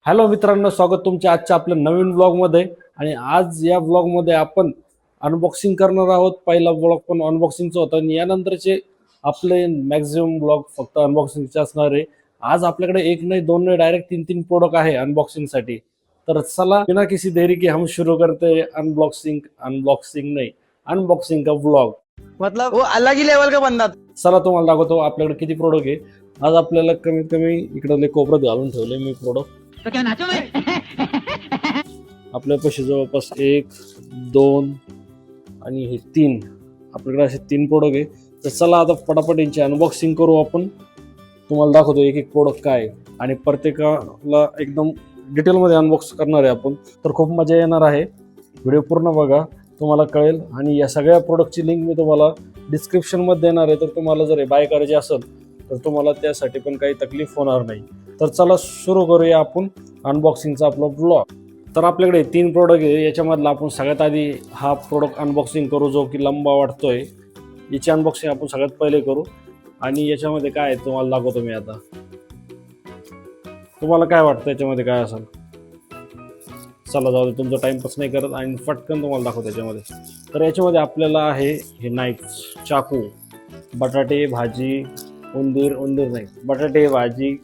Hello मित्रांनो, स्वागत तुमच्या आजच्या आपल्या नवीन ब्लॉगमध्ये. आणि आज या ब्लॉगमध्ये आपण अनबॉक्सिंग करणार आहोत. पहिला ब्लॉग पण अनबॉक्सिंगचा होता आणि यानंतरचे आपले मॅक्झिमम ब्लॉग फक्त अनबॉक्सिंगचे असणार आहे. आज आपल्याकडे एक नाही दोन नाही डायरेक्ट तीन तीन प्रोडक्ट आहे अनबॉक्सिंगसाठी. तर चला बिना किसी देरी के हम शुरू करते हैं अनबॉक्सिंग नहीं अनबॉक्सिंग का ब्लॉग. मतलब वो अलग ही लेवल का बंदा था। चला तुम्हाला दाखवतो आपल्याकडे किती प्रोडक्ट आहे. आज आपल्याला कमीत कमी इकडे कोपऱ्यात घालून ठेवले मी प्रोडक्ट. तो क्या नाचो मैं? आपल्या पैसे जवळपास 1 2 आणि हे 3 आपल्याकडे असे 3 प्रोडक्ट आहे. तर चला आता पटापट यांची अनबॉक्सिंग करू आपण. तुम्हाला दाखवतो एक एक प्रोडक्ट काय आहे आणि प्रत्येकाला एकदम डिटेलमध्ये अनबॉक्स करणार आहे आपण. तर खूप मजा येणार आहे. व्हिडिओ पूर्ण बघा, तुम्हाला कळेल. आणि या सगळ्या प्रोडक्टची लिंक मी तुम्हाला डिस्क्रिप्शनमध्ये देणार आहे. तर तुम्हाला जर बाय करायचे असेल तर तुम्हाला त्यासाठी पण काही तकलीफ होणार नाही. तर चला सुरू करूया आपण अनबॉक्सिंगचा आपला ब्लॉग. तर आपल्याकडे 3 प्रोडक्ट आहे. याच्यामधला आपण सगळ्यात आधी हा प्रोडक्ट अनबॉक्सिंग करू जो की लंबा वाटतोय. याची अनबॉक्सिंग आपण सगळ्यात पहिले करू. आणि याच्यामध्ये काय आहे तुम्हाला दाखवतो मी आता. तुम्हाला काय वाटतं याच्यामध्ये काय असेल? चला जाऊ दे, तुमचा टाइमपास नाही करत आणि फटकन तुम्हाला दाखवतो याच्यामध्ये. तर याच्यामध्ये आपल्याला आहे हे नाईफ, चाकू, बटाटे भाजी, उंदीर नाही, बटाटे भाजी,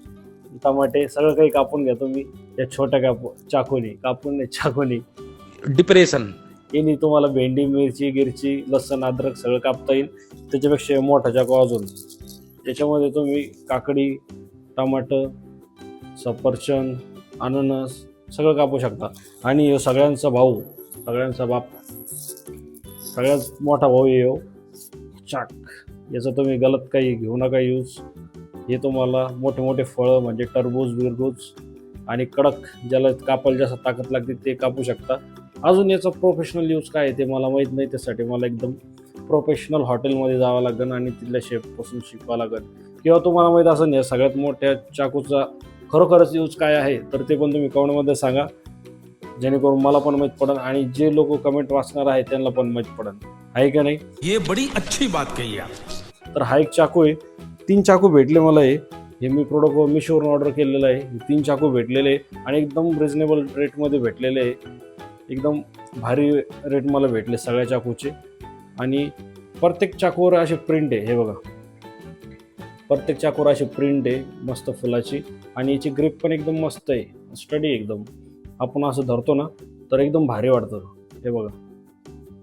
टमाटे सगळं काही कापून घ्या तुम्ही या छोट्या चाकूनी. डिप्रेशन यांनी तुम्हाला भेंडी, मिरची, गिरची, लसण, अद्रक सगळं कापता येईल. त्याच्यापेक्षा मोठा चाकू अजून. याच्यामध्ये तुम्ही काकडी, टमाटर, सफरचंद, अननस सगळं कापू शकता. आणि ह्यो सगळ्यांचा भाऊ, सगळ्यांचा बाप, सगळ्यात मोठा भाऊ येऊ चाक. याचं तुम्ही गलत काही घेऊ नका यूज. हे तुम्हाला मोठे मोठे फळं म्हणजे टरबूज आणि कडक ज्याला कापायला जास्त ताकद लागते ते कापू शकता. अजून याचा प्रोफेशनल यूज काय आहे ते मला माहीत नाही. त्यासाठी मला एकदम प्रोफेशनल हॉटेलमध्ये जावं लागेल आणि तिथल्या शेफपासून शिकवावं लागेल. किंवा तुम्हाला माहीत असेल या सगळ्यात मोठ्या चाकूचा खरोखरच यूज काय आहे तर ते पण तुम्ही कमेंटमध्ये सांगा, जेणेकरून मला पण माहीत पडेल आणि जे लोक कमेंट वाचणार आहे त्यांना पण माहीत पडेल. आहे का नाही? ये बड़ी अच्छी बात कही आप. तर हा एक चाकू आहे. 3 चाकू भेटले मला. हे मी प्रोडक्ट मिशोवरून ऑर्डर केलेलं आहे. 3 चाकू भेटलेले आहे आणि एकदम रिजनेबल रेटमध्ये भेटलेले आहे. एकदम भारी रेट मला भेटले सगळ्या चाकूचे. आणि प्रत्येक चाकूवर अशी प्रिंट आहे. हे बघा, प्रत्येक चाकूवर अशी प्रिंट आहे मस्त फुलाची. आणि याची ग्रिप पण एकदम मस्त आहे, स्टडी एकदम. आपण असं धरतो ना तर एकदम भारी वाटतं. हे बघा,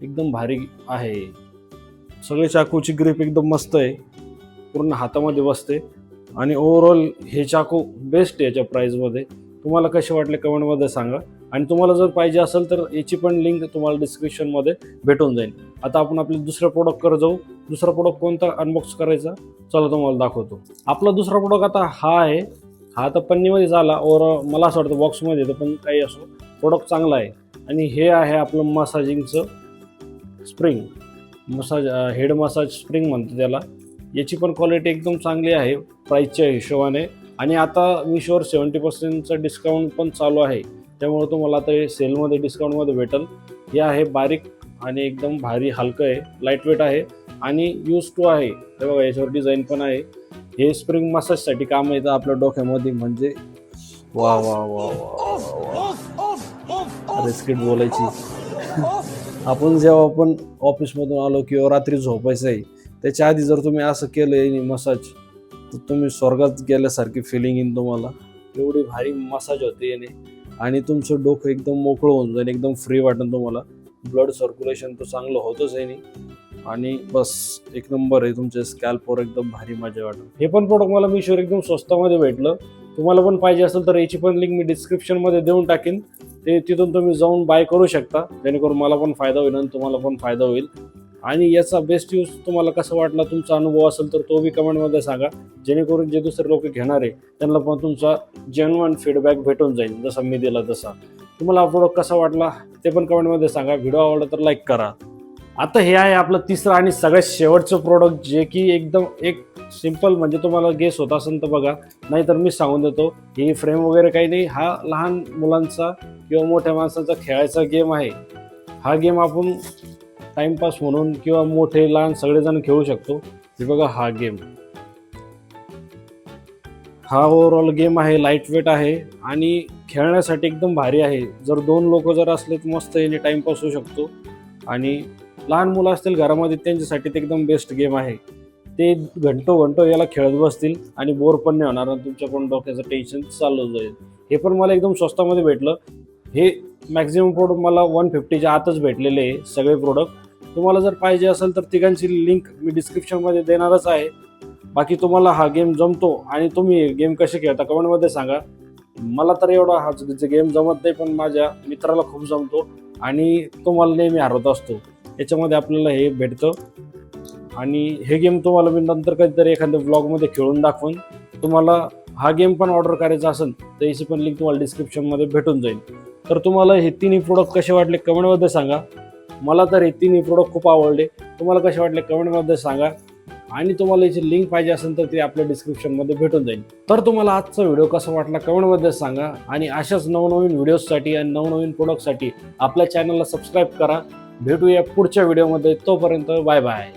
एकदम भारी आहे. सगळे चाकूची ग्रिप एकदम मस्त आहे, पूर्ण हातामध्ये बसते. आणि ओव्हरऑल हे चाकू बेस्ट आहे याच्या प्राईजमध्ये. तुम्हाला कसे वाटले कमेंटमध्ये सांगा. आणि तुम्हाला जर पाहिजे असेल तर याची पण लिंक तुम्हाला डिस्क्रिप्शनमध्ये भेटून जाईल. आता आपण आपल्या दुसऱ्या प्रोडक्टकडे जाऊ. दुसरा प्रोडक्ट कोणता अनबॉक्स करायचा चला तुम्हाला दाखवतो. आपला दुसरा प्रोडक्ट आता हा आहे. हा तर पन्नीमध्ये झाला और मला असं वाटतं बॉक्समध्ये येतं, पण काही असो प्रोडक्ट चांगला आहे. आणि हे आहे आपलं मसाजिंगचं स्प्रिंग, हेड मसाज स्प्रिंग म्हणतो त्याला. याची पण क्वालिटी एकदम चांगली आहे प्राईसच्या हिशोबाने. आणि आता मिशोवर 70% डिस्काउंट पण चालू आहे, त्यामुळे तुम्हाला आता हे सेलमध्ये डिस्काउंटमध्ये भेटेल. हे आहे बारीक आणि एकदम भारी, हलकं आहे, लाईट वेट आहे आणि यूज टू आहे. हे बघा याच्यावर डिझाईन पण आहे. हे स्प्रिंग मसाजसाठी काम येतं आपल्या डोक्यामध्ये. म्हणजे वा वा वा वा रिस्किट बोलायची. आपण जेव्हा आपण ऑफिसमधून आलो किंवा रात्री झोपायचं आहे त्याच्या आधी जर तुम्ही असं केलं मसाज तर तुम्ही स्वर्गात गेल्यासारखी फिलिंग येईल तुम्हाला. एवढी भारी मसाज होते याने. आणि तुमचं डोकं एकदम मोकळं होऊन जाईल, एकदम फ्री वाटेल तुम्हाला. ब्लड सर्क्युलेशन तर चांगलं होतच आहे. आणि बस एक नंबर आहे. तुमच्या स्कॅल्पवर एकदम भारी मजा वाटेल. हे पण प्रोडक्ट मला मिशोवर एकदम स्वस्तामध्ये भेटलं. तुम्हाला पण पाहिजे असेल तर याची पण लिंक मी डिस्क्रिप्शनमध्ये देऊन टाकेन. ते तिथून तुम्ही जाऊन बाय करू शकता, जेणेकरून मला पण फायदा होईल आणि तुम्हाला पण फायदा होईल. आणि याचा बेस्ट यूज तुम्हाला कसा वाटला, तुमचा अनुभव असेल तर तो बी कमेंटमध्ये सांगा, जेणेकरून जे दुसरे लोक घेणार आहे त्यांना पण तुमचा जेन्युइन फीडबॅक भेटून जाईल जसा मी दिला तसा. तुम्हाला हा प्रोडक्ट कसा वाटला ते पण कमेंटमध्ये सांगा. व्हिडिओ आवडला तर लाईक करा. आता हे आहे आपलं तिसरं आणि सगळ्यात शेवटचं प्रोडक्ट, जे की एकदम एक सिम्पल, म्हणजे तुम्हाला गेस होत असेल तर बघा, नाहीतर मी सांगून देतो. ही फ्रेम वगैरे काही नाही. हा लहान मुलांचा किंवा मोठ्या माणसांचा खेळायचा गेम आहे. हा गेम आपण टाइमपास म्हणून किंवा मोठे लहान सगळेजण खेळू शकतो. हे बघा हा गेम. हा ओव्हरऑल गेम आहे, लाईट वेट आहे आणि खेळण्यासाठी एकदम भारी आहे. जर 2 लोक जर असले तर मस्त याने टाइमपास होऊ शकतो. आणि लहान मुलं असतील घरामध्ये त्यांच्यासाठी ते एकदम बेस्ट गेम आहे. ते घंटो याला खेळत बसतील आणि बोर पण नाही होणार आणि तुमच्या पण डोक्याचं टेन्शन चालू जाईल. हे पण मला एकदम स्वस्तामध्ये भेटलं. हे मॅक्झिमम प्रोडक्ट मला 150च्या आतच भेटलेले आहे सगळे प्रोडक्ट. तुम्हाला जर पाहिजे असेल तर तिघांची लिंक मी डिस्क्रिप्शनमध्ये देणारच आहे. बाकी तुम्हाला हा गेम जमतो आणि तुम्ही गेम कसे खेळता कमेंटमध्ये सांगा. मला तर एवढा हा गेम जमत नाही, पण माझ्या मित्राला खूप जमतो आणि तो मला नेहमी हरवत असतो. याच्यामध्ये आपल्याला हे भेटतं आणि हे गेम तुम्हाला मी नंतर कधीतरी एखाद्या ब्लॉगमध्ये खेळून दाखवून. तुम्हाला हा गेम पण ऑर्डर करायचा असेल तर याची पण लिंक तुम्हाला डिस्क्रिप्शनमध्ये भेटून जाईल. तर तुम्हाला हे तिन्ही प्रोडक्ट कसे वाटले कमेंटमध्ये सांगा. मला तर हे तिन्ही प्रोडक्ट खूप आवडले. तुम्हाला कसे वाटले कमेंटमध्ये सांगा आणि तुम्हाला याची लिंक पाहिजे असेल तर ती आपल्या डिस्क्रिप्शनमध्ये भेटून जाईल. तर तुम्हाला आजचा व्हिडिओ कसा वाटला कमेंटमध्ये सांगा आणि अशाच नवनवीन व्हिडिओजसाठी आणि नवनवीन प्रोडक्टसाठी आपल्या चॅनलला सबस्क्राईब करा. भेटूया पुढच्या व्हिडिओमध्ये. तोपर्यंत बाय बाय.